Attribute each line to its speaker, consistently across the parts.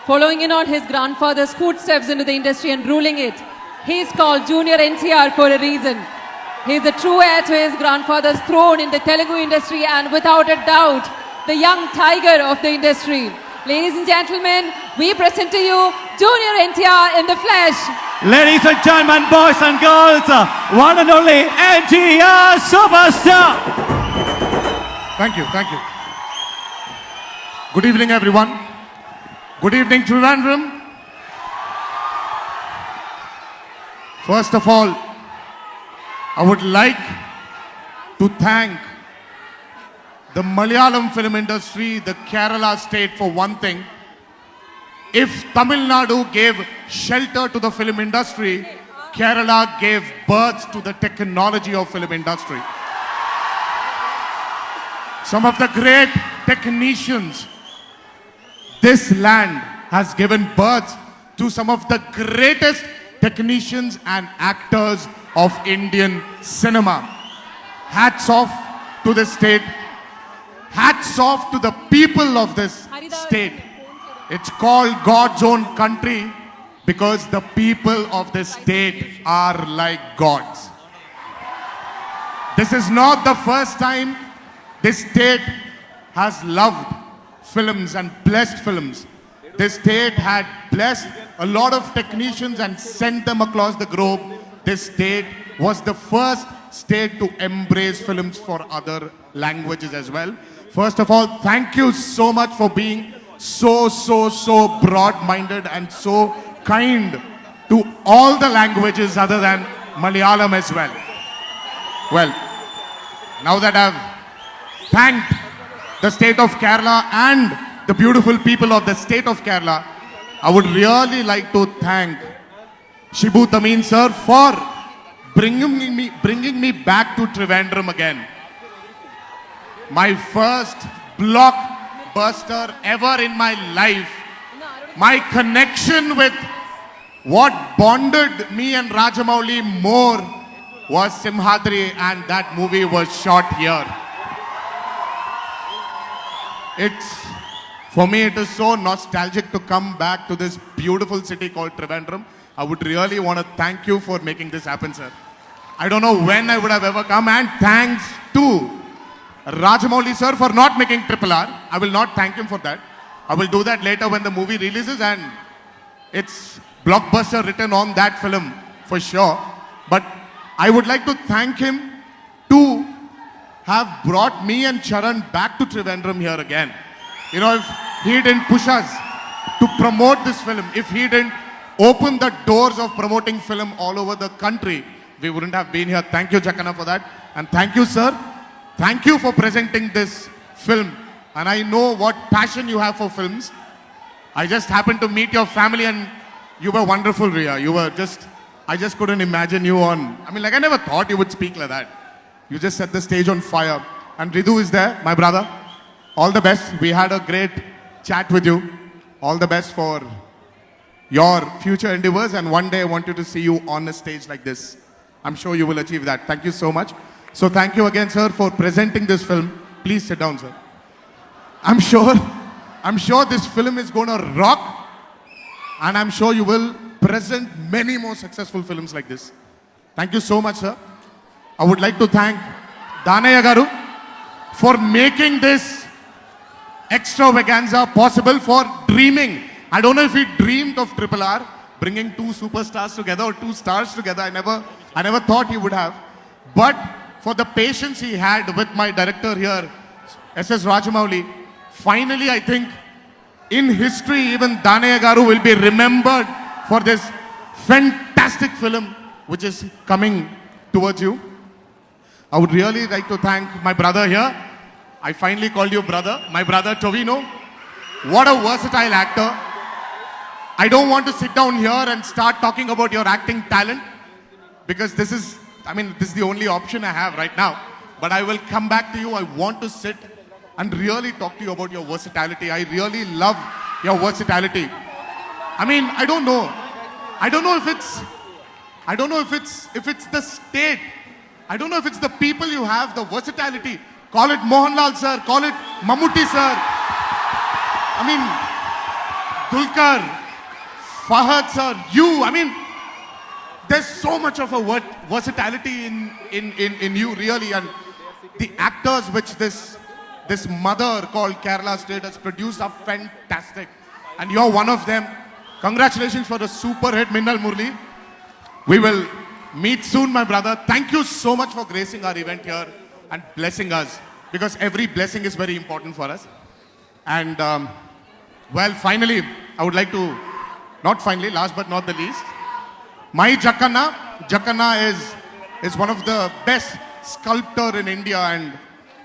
Speaker 1: following in on his grandfather's footsteps into the industry and ruling it. He's called Junior NTR for a reason. He's a true heir to his grandfather's throne in the Telugu industry and without a doubt, the young tiger of the industry. Ladies and gentlemen, we present to you Junior NTR in the flesh.
Speaker 2: Ladies and gentlemen, boys and girls, one and only NTR Superstar.
Speaker 3: Thank you. Good evening, everyone. Good evening, Trivandrum. First of all, I would like to thank the Malayalam film industry, the Kerala state for one thing. If Tamil Nadu gave shelter to the film industry, Kerala gave birth to the technology of film industry. Some of the great technicians, this land has given birth to some of the greatest technicians and actors of Indian cinema. Hats off to the state. Hats off to the people of this state. It's called God's own country because the people of this state are like gods. This is not the first time this state has loved films and blessed films. This state had blessed a lot of technicians and sent them across the globe. This state was the first state to embrace films for other languages as well. First of all, thank you so much for being so broad-minded and so kind to all the languages other than Malayalam as well. Well, now that I've thanked the state of Kerala and the beautiful people of the state of Kerala, I would really like to thank Shibu Tameen sir for bringing me back to Trivandrum again. My first blockbuster ever in my life. My connection with what bonded me and Rajamouli more was Simhadri, and that movie was shot here. For me, it is so nostalgic to come back to this beautiful city called Trivandrum. I would really want to thank you for making this happen, sir. I don't know when I would have ever come, and thanks to Rajamouli sir for not making RRR. I will not thank him for that. I will do that later when the movie releases and it's blockbuster written on that film for sure. But I would like to thank him to have brought me and Charan back to Trivandrum here again. You know, if he didn't push us to promote this film, if he didn't open the doors of promoting film all over the country, we wouldn't have been here. Thank you, Jakana, for that. And thank you, sir. Thank you for presenting this film. And I know what passion you have for films. I just happened to meet your family and you were wonderful, Ria. I just couldn't imagine you on. I never thought you would speak like that. You just set the stage on fire. And Ridu is there, my brother. All the best. We had a great chat with you. All the best for your future endeavors. And one day I want you to see you on a stage like this. I'm sure you will achieve that. Thank you so much. So thank you again, sir, for presenting this film. Please sit down, sir. I'm sure this film is going to rock. And I'm sure you will present many more successful films like this. Thank you so much, sir. I would like to thank Danaya Garu for making this extravaganza possible, for dreaming. I don't know if he dreamed of RRR, bringing two superstars together or two stars together. I never thought he would have. But for the patience he had with my director here, S.S. Rajamouli, finally I think in history even Danaya Garu will be remembered for this fantastic film which is coming towards you. I would really like to thank my brother here. I finally called you brother. My brother Tovino. What a versatile actor. I don't want to sit down here and start talking about your acting talent because this is the only option I have right now. But I will come back to you. I want to sit and really talk to you about your versatility. I really love your versatility. I don't know. I don't know if it's the state. I don't know if it's the people you have, the versatility. Call it Mohanlal sir, call it Mammootty sir. Dulkar, Fahad sir, you, I mean, there's so much of a versatility in you really, and the actors which this mother called Kerala State has produced are fantastic, and you're one of them. Congratulations for the super hit Minnal Murli. We will meet soon, my brother. Thank you so much for gracing our event here and blessing us, because every blessing is very important for us. And well, finally, I would like to, not finally, last but not the least, my Jakanna is one of the best sculptor in India, and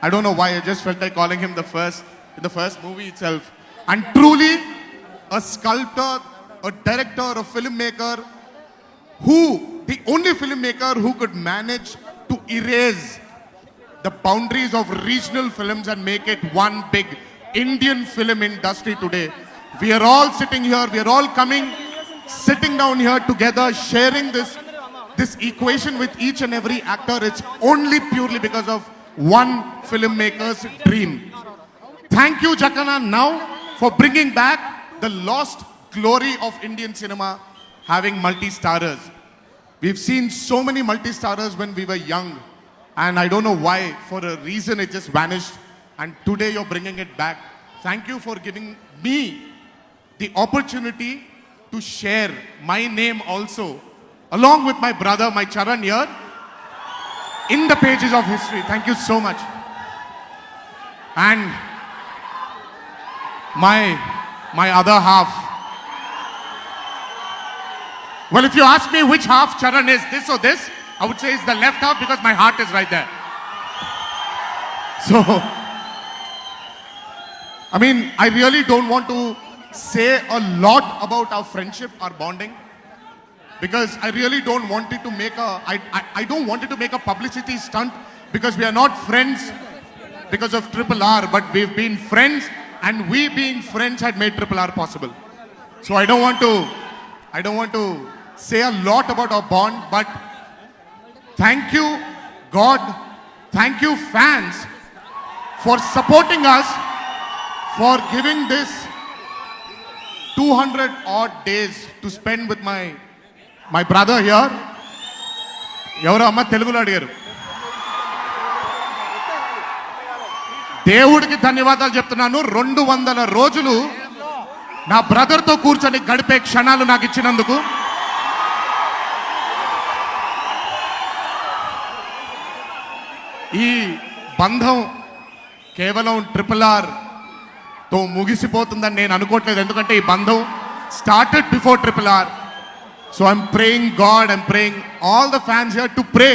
Speaker 3: I don't know why, I just felt like calling him in the first movie itself. And truly a sculptor, a director, a filmmaker, the only filmmaker who could manage to erase the boundaries of regional films and make it one big Indian film industry today. We are all sitting here, we are all sitting down here together, sharing this equation with each and every actor. It's only purely because of one filmmaker's dream. Thank you, Jakanna, now for bringing back the lost glory of Indian cinema, having multi-starrers. We've seen so many multi-starrers when we were young, and I don't know why, for a reason it just vanished, and today you're bringing it back. Thank you for giving me the opportunity to share my name also, along with my brother, my Charan here, in the pages of history. Thank you so much. And my other half. Well, if you ask me which half Charan is, this or this, I would say it's the left half, because my heart is right there. So, I mean, I really don't want to say a lot about our friendship, our bonding, because I really don't want it to make I don't want it to make a publicity stunt, because we are not friends because of Triple R, but we've been friends, and we being friends had made Triple R possible. So I don't want to say a lot about our bond, but thank you, God, thank you, fans, for supporting us, for giving this 200 odd days to spend with my brother here. ఎవరో అమ్మ తెలుగులో అడిగారు. దేవుడికి ధన్యవాదాలు చెప్తున్నాను. 200 రోజులు నా బ్రదర్తో కూర్చొని గడిపే క్షణాలు నాకు ఇచ్చినందుకు. ఈ బంధం కేవలం ట్రిపుల్ ఆర్ తో ముగిసిపోతుందని నేను అనుకోవట్లేదు, ఎందుకంటే ఈ బంధం started before triple R. So I'm praying God, I'm praying all the fans here to pray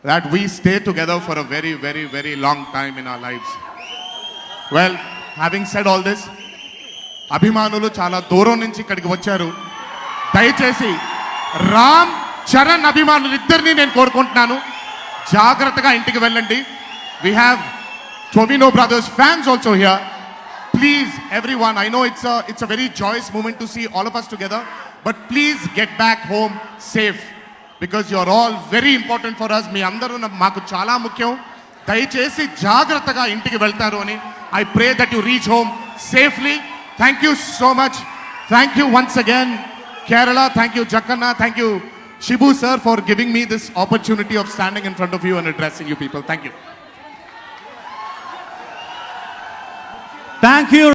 Speaker 3: that we stay together for a very, very, very long time in our lives. Well, having said all this, అభిమానులు చాలా దూరం నుంచి ఇక్కడికి వచ్చారు. దయచేసి రామ్ చరణ్ అభిమానులు ఇద్దరిని నేను కోరుకుంటున్నాను, జాగ్రత్తగా ఇంటికి వెళ్ళండి. We have Tovino Brothers fans also here. Please, everyone, I know it's a very joyous moment to see all of us together, but please get back home safe, because you're all very important for us. మీ అందరూ మాకు చాలా ముఖ్యం. దయచేసి జాగ్రత్తగా ఇంటికి వెళ్తారు అని I pray that you reach home safely. Thank you so much. Thank you once again, Kerala. Thank you, Jakanna. Thank you, Shibu sir, for giving me this opportunity of standing in front of you and addressing you people. Thank you.
Speaker 2: Thank you.